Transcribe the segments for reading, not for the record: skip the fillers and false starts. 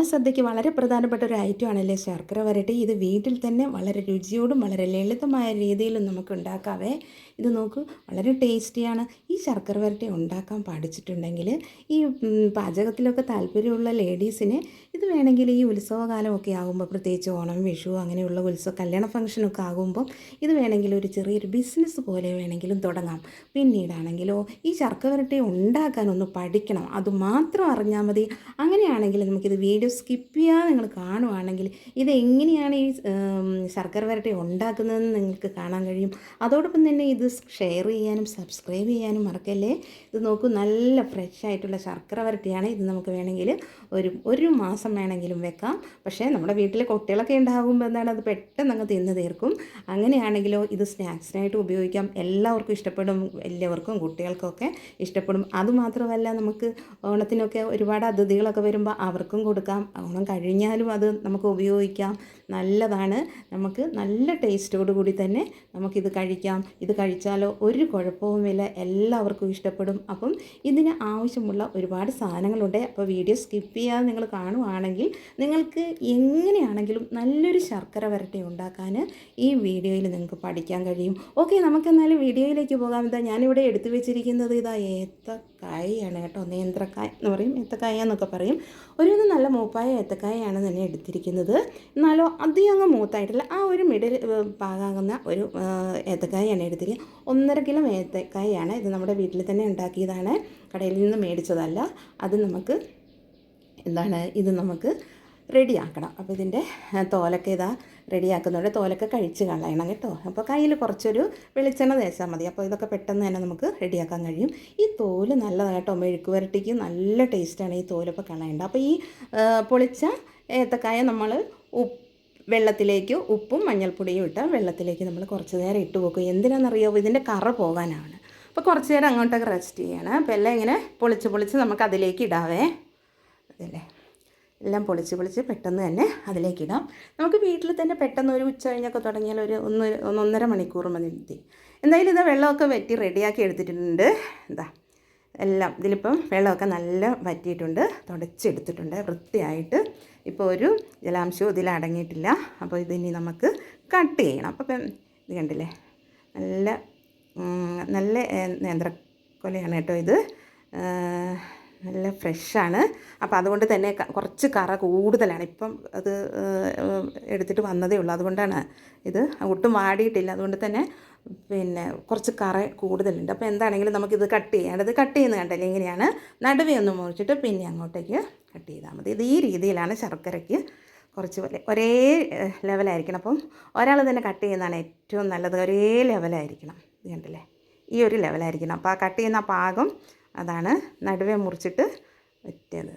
ഓണസദ്യക്ക് വളരെ പ്രധാനപ്പെട്ട ഒരു ഐറ്റമാണല്ലേ ശർക്കര വരട്ടി. ഇത് വീട്ടിൽ തന്നെ വളരെ രുചിയോടും വളരെ ലളിതമായ രീതിയിലും നമുക്ക് ഉണ്ടാക്കാവേ. ഇത് നോക്കൂ, വളരെ ടേസ്റ്റിയാണ്. ഈ ശർക്കര വരട്ടി ഉണ്ടാക്കാൻ പഠിച്ചിട്ടുണ്ടെങ്കിൽ ഈ പാചകത്തിലൊക്കെ താല്പര്യമുള്ള ലേഡീസിന് ഇത് വേണമെങ്കിൽ ഈ ഉത്സവകാലമൊക്കെ ആകുമ്പോൾ, പ്രത്യേകിച്ച് ഓണം, വിഷു അങ്ങനെയുള്ള കല്യാണ ഫംഗ്ഷനൊക്കെ ആകുമ്പം ഇത് വേണമെങ്കിൽ ഒരു ചെറിയൊരു ബിസിനസ് പോലെ വേണമെങ്കിലും തുടങ്ങാം. പിന്നീടാണെങ്കിലോ ഈ ശർക്കര വരട്ടി ഉണ്ടാക്കാനൊന്ന് പഠിക്കണം, അതുമാത്രം അറിഞ്ഞാൽ മതി. അങ്ങനെയാണെങ്കിൽ നമുക്കിത് വീഡിയോ സ്കിപ്പ് ചെയ്യാതെ നിങ്ങൾ കാണുവാണെങ്കിൽ ഇതെങ്ങനെയാണ് ഈ ശർക്കര വരട്ടി ഉണ്ടാക്കുന്നതെന്ന് നിങ്ങൾക്ക് കാണാൻ കഴിയും. അതോടൊപ്പം തന്നെ ഇത് ഷെയർ ചെയ്യാനും സബ്സ്ക്രൈബ് ചെയ്യാനും മറക്കല്ലേ. ഇത് നോക്കൂ, നല്ല ഫ്രഷ് ആയിട്ടുള്ള ശർക്കര വരട്ടിയാണ്. ഇത് നമുക്ക് വേണമെങ്കിൽ ഒരു മാസം വേണമെങ്കിലും വെക്കാം. പക്ഷേ നമ്മുടെ വീട്ടിലെ കുട്ടികളൊക്കെ ഉണ്ടാകുമ്പോൾ എന്താണ്, അത് പെട്ടെന്ന് അങ്ങ് തിന്ന് തീർക്കും. അങ്ങനെയാണെങ്കിലോ ഇത് സ്നാക്സിനായിട്ട് ഉപയോഗിക്കാം. എല്ലാവർക്കും ഇഷ്ടപ്പെടും, എല്ലാവർക്കും കുട്ടികൾക്കൊക്കെ ഇഷ്ടപ്പെടും. അതുമാത്രമല്ല, നമുക്ക് ഓണത്തിനൊക്കെ ഒരുപാട് അതിഥികളൊക്കെ വരുമ്പോൾ അവർക്കും കൊടുക്കാം. ഓണം കഴിഞ്ഞാലും അത് നമുക്ക് ഉപയോഗിക്കാം. നല്ലതാണ്. നമുക്ക് നല്ല ടേസ്റ്റോടു കൂടി തന്നെ നമുക്കിത് കഴിക്കാം. ഇത് കഴിച്ചാലോ ഒരു കുഴപ്പവുമില്ല, എല്ലാവർക്കും ഇഷ്ടപ്പെടും. അപ്പം ഇതിന് ആവശ്യമുള്ള ഒരുപാട് സാധനങ്ങളുണ്ട്. അപ്പോൾ വീഡിയോ സ്കിപ്പ് ചെയ്യാതെ നിങ്ങൾ കാണുവാണെങ്കിൽ നിങ്ങൾക്ക് എങ്ങനെയാണെങ്കിലും നല്ലൊരു ശർക്കര വരട്ടി ഉണ്ടാക്കാൻ ഈ വീഡിയോയിൽ നിങ്ങൾക്ക് പഠിക്കാൻ കഴിയും. ഓക്കെ, നമുക്കെന്നാലും വീഡിയോയിലേക്ക് പോകാം. ഇതാ ഞാനിവിടെ എടുത്തു വെച്ചിരിക്കുന്നത് ഇതാ ഏത്തക്കായാണ് കേട്ടോ. നേന്ത്രക്കായ എന്ന് പറയും, ഏത്തക്കായ എന്നൊക്കെ പറയും. ഒരു നല്ല മൂപ്പായ ഏത്തക്കായാണ് തന്നെ എടുത്തിരിക്കുന്നത്. എന്നാലോ അധികം അങ്ങ് മൂത്തായിട്ടില്ല, ആ ഒരു മിഡിൽ പാകാകുന്ന ഒരു ഏത്തക്കായാണ് എടുത്തിരിക്കുന്നത്. 1.5 കിലോ ഏത്തക്കായാണ്. ഇത് നമ്മുടെ വീട്ടിൽ തന്നെ ഉണ്ടാക്കിയതാണ്, കടയിൽ നിന്ന് മേടിച്ചതല്ല. അത് നമുക്ക് ഇത് നമുക്ക് റെഡിയാക്കണം. അപ്പോൾ ഇതിൻ്റെ തോലൊക്കെ റെഡിയാക്കുന്നുണ്ട്. തോലൊക്കെ കഴിച്ച് കളയണം കേട്ടോ. അപ്പോൾ കയ്യിൽ കുറച്ചൊരു വെളിച്ചെണ്ണ തേച്ചാൽ മതി. അപ്പോൾ ഇതൊക്കെ പെട്ടെന്ന് തന്നെ നമുക്ക് റെഡിയാക്കാൻ കഴിയും. ഈ തോല് നല്ലതാണ് കേട്ടോ, മെഴുക്ക് വരട്ടിക്ക് നല്ല ടേസ്റ്റാണ് ഈ തോലൊക്കെ കളയേണ്ട. അപ്പോൾ ഈ പൊളിച്ച ഏത്തക്കായ നമ്മൾ വെള്ളത്തിലേക്ക് ഉപ്പും മഞ്ഞൾപ്പൊടിയും ഇട്ട വെള്ളത്തിലേക്ക് നമ്മൾ കുറച്ച് നേരം ഇട്ട് വെക്കും. എന്തിനാണെന്നറിയാമോ? ഇതിൻ്റെ കറ പോകാനാണ്. അപ്പോൾ കുറച്ച് നേരം അങ്ങോട്ടൊക്കെ റെസ്റ്റ് ചെയ്യണം. അപ്പോൾ എല്ലാം ഇങ്ങനെ പൊളിച്ച് നമുക്ക് അതിലേക്ക് ഇടാവേ. അതല്ലേ, എല്ലാം പൊളിച്ച് പെട്ടെന്ന് തന്നെ അതിലേക്കിടാം. നമുക്ക് വീട്ടിൽ തന്നെ പെട്ടെന്ന് ഒരു ഉച്ച കഴിഞ്ഞൊക്കെ തുടങ്ങിയാൽ ഒരു 1.5 മണിക്കൂർ മതി. എന്തായാലും ഇത് വെള്ളമൊക്കെ വറ്റി റെഡിയാക്കി എടുത്തിട്ടുണ്ട്. എല്ലാം ഇതിലിപ്പം വെള്ളമൊക്കെ നല്ല വറ്റിയിട്ടുണ്ട്, തുടച്ചെടുത്തിട്ടുണ്ട് വൃത്തിയായിട്ട്. ഇപ്പോൾ ഒരു ജലാംശവും ഇതിലടങ്ങിയിട്ടില്ല. അപ്പോൾ ഇതിനി നമുക്ക് കട്ട് ചെയ്യണം. അപ്പം ഇത് കണ്ടില്ലേ, നല്ല നേന്ത്രക്കൊലയാണ് കേട്ടോ ഇത്. നല്ല ഫ്രഷാണ്. അപ്പോൾ അതുകൊണ്ട് തന്നെ കുറച്ച് കറ കൂടുതലാണ്. ഇപ്പം അത് എടുത്തിട്ട് വന്നതേ ഉള്ളൂ, അതുകൊണ്ടാണ്. ഇത് ഒട്ടും വാടിയിട്ടില്ല, അതുകൊണ്ട് തന്നെ കുറച്ച് കറ കൂടുതലുണ്ട്. അപ്പോൾ എന്താണെങ്കിലും നമുക്കിത് കട്ട് ചെയ്യേണ്ടത്. കട്ട് ചെയ്യുന്നത് കണ്ടല്ലേ, ഇങ്ങനെയാണ്. നടുവേ ഒന്ന് മുറിച്ചിട്ട് പിന്നെ അങ്ങോട്ടേക്ക് കട്ട് ചെയ്താൽ മതി. ഇത് ഈ രീതിയിലാണ് ശർക്കരയ്ക്ക് കുറച്ച് ഒരേ ലെവലായിരിക്കണം. അപ്പം ഒരാൾ തന്നെ കട്ട് ചെയ്യുന്നതാണ് ഏറ്റവും നല്ലത്. ഒരേ ലെവലായിരിക്കണം. ഇത് കണ്ടില്ലേ, ഈ ഒരു ലെവലായിരിക്കണം. അപ്പോൾ ആ കട്ട് ചെയ്യുന്ന പാകം അതാണ്. നടുവേ മുറിച്ചിട്ട് വെറ്റത്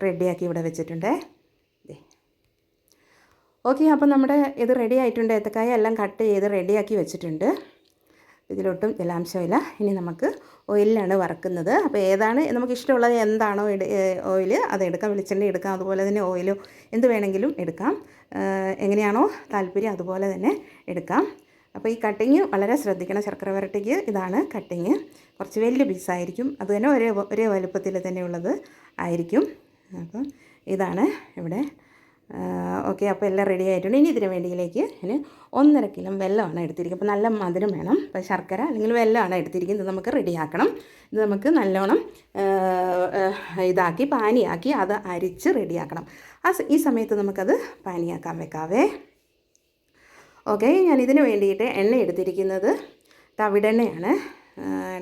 റെഡിയാക്കി ഇവിടെ വെച്ചിട്ടുണ്ട്. ഓക്കെ, അപ്പം നമ്മുടെ ഇത് റെഡി ആയിട്ടുണ്ട്. ഏത്തക്കായ എല്ലാം കട്ട് ചെയ്ത് റെഡിയാക്കി വെച്ചിട്ടുണ്ട്. ഇതിലൊട്ടും ജലാംശമില്ല. ഇനി നമുക്ക് ഓയിലിലാണ് വറക്കുന്നത്. അപ്പോൾ ഏതാണ് നമുക്ക് ഇഷ്ടമുള്ളത്, എന്താണോ ഓയിൽ അത് എടുക്കാം. വെളിച്ചെണ്ണ എടുക്കാം, അതുപോലെ തന്നെ ഓയിലോ എന്ത് വേണമെങ്കിലും എടുക്കാം. എങ്ങനെയാണോ താല്പര്യം അതുപോലെ തന്നെ എടുക്കാം. അപ്പോൾ ഈ കട്ടിങ് വളരെ ശ്രദ്ധിക്കണം. ശർക്കര വരട്ടിക്ക് ഇതാണ് കട്ടിങ്. കുറച്ച് വലിയ പീസായിരിക്കും, അത് തന്നെ ഒരേ വലുപ്പത്തിൽ തന്നെയുള്ളത് ആയിരിക്കും. അപ്പം ഇതാണ് ഇവിടെ. ഓക്കെ, അപ്പോൾ എല്ലാം റെഡി ആയിട്ടുണ്ട്. ഇനി ഇതിന് വേണ്ടിയിലേക്ക് ഞാൻ 1.5 കിലോ വെല്ലമാണ് എടുത്തിരിക്കുന്നത്. അപ്പോൾ നല്ല മധുരം വേണം. അപ്പോൾ ശർക്കര അല്ലെങ്കിൽ വെല്ലമാണ് എടുത്തിരിക്കുന്നത്. ഇത് നമുക്ക് റെഡിയാക്കണം. ഇത് നമുക്ക് നല്ലോണം പാനിയാക്കി അത് അരിച്ച് റെഡിയാക്കണം. ഈ സമയത്ത് നമുക്കത് പാനിയാക്കാൻ വെക്കാവേ. ഓക്കെ, ഞാനിതിന് വേണ്ടിയിട്ട് എണ്ണ എടുത്തിരിക്കുന്നത് തവിടെണ്ണയാണ്.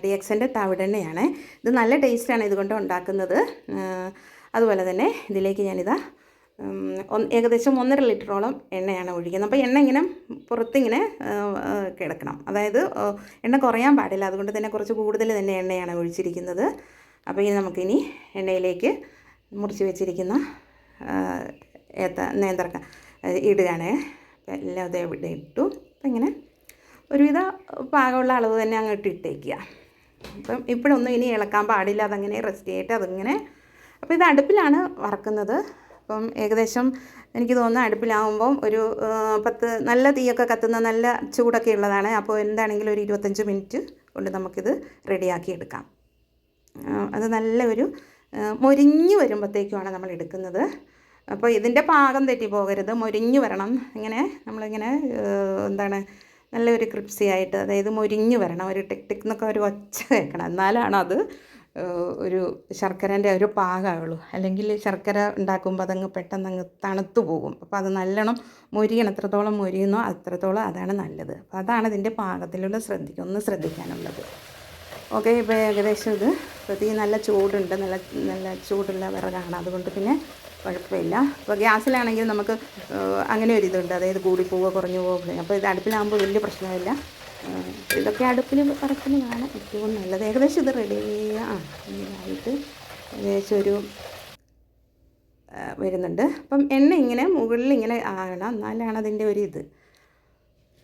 DXൻ്റെ തവിടെണ്ണയാണ്. ഇത് നല്ല ടേസ്റ്റാണ് ഇതുകൊണ്ട് ഉണ്ടാക്കുന്നത്. അതുപോലെ തന്നെ ഇതിലേക്ക് ഞാനിതാ ഏകദേശം 1.5 ലിറ്ററോളം എണ്ണയാണ് ഒഴിക്കുന്നത്. അപ്പോൾ എണ്ണ ഇങ്ങനെ പുറത്തിങ്ങനെ കിടക്കണം, അതായത് എണ്ണ കുറയാൻ പാടില്ല. അതുകൊണ്ട് തന്നെ കുറച്ച് കൂടുതൽ തന്നെ എണ്ണയാണ് ഒഴിച്ചിരിക്കുന്നത്. അപ്പോൾ ഇനി നമുക്കിനി എണ്ണയിലേക്ക് മുറിച്ച് വെച്ചിരിക്കുന്ന നേന്ത്രക്ക ഇടുകയാണ്. എല്ലാം അതേ ഇവിടെ ഇട്ടു. അപ്പം ഇങ്ങനെ ഒരുവിധ പാകമുള്ള അളവ് തന്നെ അങ്ങോട്ട് ഇട്ടേക്കുക. അപ്പം ഇപ്പോഴൊന്നും ഇനി ഇളക്കാൻ പാടില്ല, അതങ്ങനെ റെസ്റ്റ് ചെയ്തിട്ട് അതിങ്ങനെ. അപ്പോൾ ഇത് അടുപ്പിലാണ് വറക്കുന്നത്. അപ്പം ഏകദേശം എനിക്ക് തോന്നുന്നു അടുപ്പിലാവുമ്പം ഒരു 10 നല്ല തീയൊക്കെ കത്തുന്ന നല്ല ചൂടൊക്കെ ഉള്ളതാണ്. അപ്പോൾ എന്താണെങ്കിലും ഒരു 25 മിനിറ്റ് കൊണ്ട് നമുക്കിത് റെഡിയാക്കി എടുക്കാം. അത് നല്ല ഒരു മൊരിഞ്ഞ് വരുമ്പോഴത്തേക്കുമാണ് നമ്മൾ എടുക്കുന്നത്. അപ്പോൾ ഇതിൻ്റെ പാകം തെറ്റി പോകരുത്, മൊരിഞ്ഞ് വരണം. ഇങ്ങനെ നമ്മളിങ്ങനെ എന്താണ് നല്ലൊരു ക്രിപ്സി ആയിട്ട്, അതായത് മൊരിഞ്ഞ് വരണം, ഒരു ടിക് ടിക് എന്നൊക്കെ ഒരു ഒച്ച കേൾക്കണം, എന്നാലാണ് അത് ഒരു ശർക്കരേൻ്റെ ഒരു പാകമാവുള്ളൂ. അല്ലെങ്കിൽ ശർക്കര ഉണ്ടാക്കുമ്പോൾ അതങ്ങ് പെട്ടെന്ന് അങ്ങ് തണുത്തു പോകും. അപ്പോൾ അത് നല്ലോണം മൊരിയണം, എത്രത്തോളം മൊരിയുന്നോ അത്രത്തോളം അതാണ് നല്ലത്. അപ്പോൾ അതാണ് ഇതിൻ്റെ പാകത്തിലുള്ള ശ്രദ്ധിക്കാനുള്ളത്. ഓക്കെ, ഇപ്പോൾ ഏകദേശം ഇപ്പോൾ തീ നല്ല ചൂടുണ്ട്, നല്ല ചൂടുള്ള വിറകാണ്, അതുകൊണ്ട് പിന്നെ കുഴപ്പമില്ല. ഇപ്പോൾ ഗ്യാസിലാണെങ്കിൽ നമുക്ക് അങ്ങനെ ഒരു ഇതുണ്ട്, അതായത് കൂടിപ്പോവോ കുറഞ്ഞു പോവുക. അപ്പോൾ ഇത് അടുപ്പിലാകുമ്പോൾ വലിയ പ്രശ്നമില്ല. ഇതൊക്കെ അടുപ്പിൽ പറക്കുന്നതാണ് ഏറ്റവും നല്ലത്. ഏകദേശം ഇത് റെഡി ആയിട്ട് ഏകദേശം ഒരു വരുന്നുണ്ട്. അപ്പം എണ്ണ ഇങ്ങനെ മുകളിൽ ഇങ്ങനെ ആകണം, എന്നാലാണ് അതിൻ്റെ ഒരു ഇത്.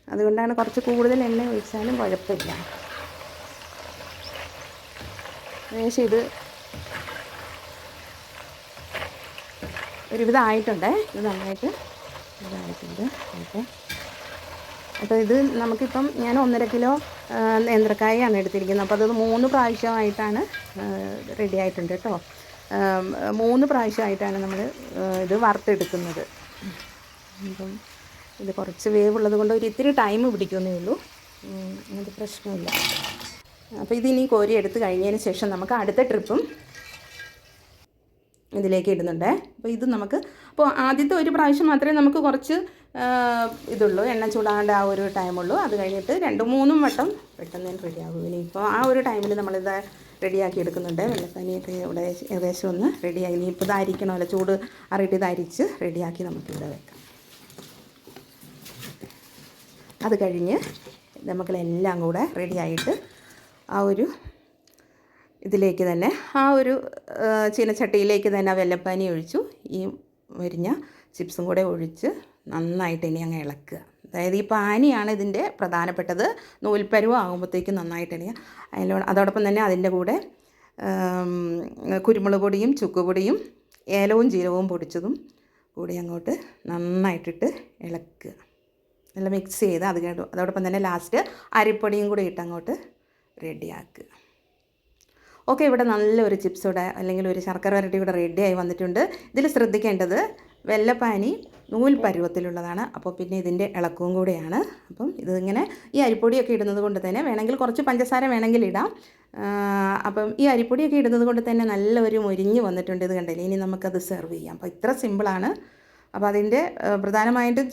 അതുകൊണ്ടാണ് കുറച്ച് കൂടുതൽ എണ്ണ ഒഴിച്ചാലും കുഴപ്പമില്ല. ഏകദേശം ഇത് ഒരുവിധം ആയിട്ടുണ്ട്, ഇത് നന്നായിട്ട് ഇതായിട്ടുണ്ട്. ഓക്കെ, അപ്പോൾ ഇത് നമുക്കിപ്പം ഞാൻ 1.5 കിലോ നേന്ത്രക്കായാണ് എടുത്തിരിക്കുന്നത്. അപ്പോൾ അത് 3 പ്രാവശ്യമായിട്ടാണ് റെഡി ആയിട്ടുണ്ട് കേട്ടോ. 3 പ്രാവശ്യമായിട്ടാണ് നമ്മൾ ഇത് വറുത്തെടുക്കുന്നത്. അപ്പം ഇത് കുറച്ച് വേവുള്ളത് കൊണ്ട് ഒരു ഇത്തിരി ടൈം പിടിക്കുന്നേ ഉള്ളൂ, അങ്ങനത്തെ പ്രശ്നമില്ല. അപ്പോൾ ഇതിനി കോരി എടുത്ത് കഴിഞ്ഞതിന് ശേഷം നമുക്ക് അടുത്ത ട്രിപ്പും ഇതിലേക്ക് ഇടുന്നുണ്ട്. അപ്പോൾ ഇത് നമുക്ക് അപ്പോൾ ആദ്യത്തെ ഒരു പ്രാവശ്യം മാത്രമേ നമുക്ക് കുറച്ച് ഇതുള്ളൂ, എണ്ണ ചൂടാകേണ്ട ആ ഒരു ടൈമുള്ളൂ. അത് കഴിഞ്ഞിട്ട് 2-3 വട്ടം പെട്ടെന്ന് തന്നെ റെഡിയാകും. ഇനിയിപ്പോൾ ആ ഒരു ടൈമിൽ നമ്മളിത് റെഡിയാക്കി എടുക്കുന്നുണ്ട്. വെള്ളപ്പനിയൊക്കെ ഇവിടെ ഏകദേശം ഒന്ന് റെഡിയായി. ഇനിയിപ്പോൾ ഇതായിരിക്കണമല്ലോ, ചൂട് അറിയിട്ട് ഇതരിച്ച് റെഡിയാക്കി നമുക്കിവിടെ വെക്കാം. അത് കഴിഞ്ഞ് നമുക്കെല്ലാം കൂടെ റെഡിയായിട്ട് ആ ഒരു ഇതിലേക്ക് തന്നെ, ആ ഒരു ചീനച്ചട്ടിയിലേക്ക് തന്നെ വെല്ലപ്പാനി ഒഴിച്ചു, ഈ മുരിഞ്ഞ ചിപ്സും കൂടെ ഒഴിച്ച് നന്നായിട്ട് ഇനി അങ്ങ് ഇളക്കുക. അതായത് ഈ പാനിയാണ് ഇതിൻ്റെ പ്രധാനപ്പെട്ടത്. നൂൽപ്പരുവം ആകുമ്പോഴത്തേക്കും നന്നായിട്ട് ഇടുക. അതോടൊപ്പം തന്നെ അതിൻ്റെ കൂടെ കുരുമുളക് പൊടിയും ചുക്കുപൊടിയും ഏലവും ജീരകവും പൊടിച്ചതും കൂടി അങ്ങോട്ട് നന്നായിട്ടിട്ട് ഇളക്കുക, നല്ല മിക്സ് ചെയ്ത് അതോടൊപ്പം തന്നെ ലാസ്റ്റ് അരിപ്പൊടിയും കൂടി ഇട്ട് അങ്ങോട്ട് റെഡിയാക്കുക. ഓക്കെ, ഇവിടെ നല്ലൊരു ചിപ്സ് ഇവിടെ അല്ലെങ്കിൽ ഒരു ശർക്കര വരട്ടി ഇവിടെ റെഡിയായി വന്നിട്ടുണ്ട്. ഇതിൽ ശ്രദ്ധിക്കേണ്ടത് വെല്ലപ്പാനി നൂൽ പരുവത്തിലുള്ളതാണ്. അപ്പോൾ പിന്നെ ഇതിൻ്റെ ഇളക്കവും കൂടെയാണ്. അപ്പം ഇതിങ്ങനെ ഈ അരിപ്പൊടിയൊക്കെ ഇടുന്നത് കൊണ്ട് തന്നെ, വേണമെങ്കിൽ കുറച്ച് പഞ്ചസാര വേണമെങ്കിൽ ഇടാം. അപ്പം ഈ അരിപ്പൊടിയൊക്കെ ഇടുന്നത് കൊണ്ട് തന്നെ നല്ലൊരു മൊരിഞ്ഞ് വന്നിട്ടുണ്ട്. ഇത് കണ്ടില്ലേ, ഇനി നമുക്കത് സെർവ് ചെയ്യാം. അപ്പോൾ ഇത്ര സിമ്പിളാണ്. അപ്പോൾ അതിൻ്റെ പ്രധാനമായിട്ടും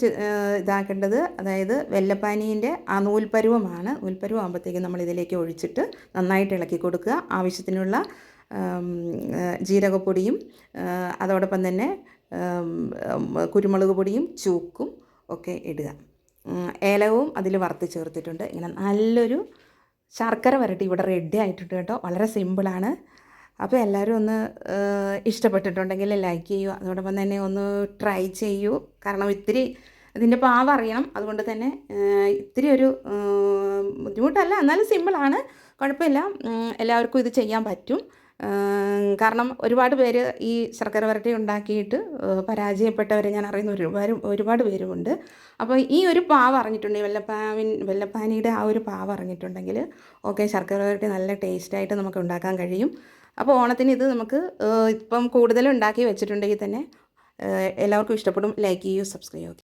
ഇതാക്കേണ്ടത്, അതായത് വെല്ലപ്പാനീൻ്റെ ആ നൂൽപ്പരുവമാണ്. നൂൽപ്പരുവം ആകുമ്പോഴത്തേക്കും നമ്മൾ ഇതിലേക്ക് ഒഴിച്ചിട്ട് നന്നായിട്ട് ഇളക്കി കൊടുക്കുക. ആവശ്യത്തിനുള്ള ജീരകപ്പൊടിയും അതോടൊപ്പം തന്നെ കുരുമുളക് പൊടിയും ചൂക്കും ഒക്കെ ഇടുക. ഏലവും അതിൽ വറുത്ത് ചേർത്തിട്ടുണ്ട്. ഇങ്ങനെ നല്ലൊരു ശർക്കര വരട്ടി ഇവിടെ റെഡി ആയിട്ടുണ്ട് കേട്ടോ. വളരെ സിമ്പിളാണ്. അപ്പോൾ എല്ലാവരും ഒന്ന് ഇഷ്ടപ്പെട്ടിട്ടുണ്ടെങ്കിൽ ലൈക്ക് ചെയ്യൂ, അതോടൊപ്പം തന്നെ ഒന്ന് ട്രൈ ചെയ്യൂ. കാരണം ഇത്തിരി ഇതിൻ്റെ പാകം അറിയണം, അതുകൊണ്ട് തന്നെ ഇത്തിരി ഒരു ബുദ്ധിമുട്ടല്ല, എന്നാലും സിമ്പിളാണ്, കുഴപ്പമില്ല. എല്ലാവർക്കും ഇത് ചെയ്യാൻ പറ്റും. കാരണം ഒരുപാട് പേര് ഈ ശർക്കര വരട്ടി ഉണ്ടാക്കിയിട്ട് പരാജയപ്പെട്ടവരെ ഞാൻ അറിയുന്ന ഒരുപാട് പേരുമുണ്ട്. അപ്പോൾ ഈ ഒരു പാവ് അറിഞ്ഞിട്ടുണ്ടെങ്കിൽ, വെല്ലപ്പാനിയുടെ ആ ഒരു പാവ് അറിഞ്ഞിട്ടുണ്ടെങ്കിൽ ഓക്കെ, ശർക്കര വരട്ടി നല്ല ടേസ്റ്റായിട്ട് നമുക്ക് ഉണ്ടാക്കാൻ കഴിയും. അപ്പോൾ ഓണത്തിന് ഇത് നമുക്ക് ഇപ്പം കൂടുതലും ഉണ്ടാക്കി വെച്ചിട്ടുണ്ടെങ്കിൽ തന്നെ എല്ലാവർക്കും ഇഷ്ടപ്പെടും. ലൈക്ക് ചെയ്യൂ, സബ്സ്ക്രൈബ് ചെയ്യൂ.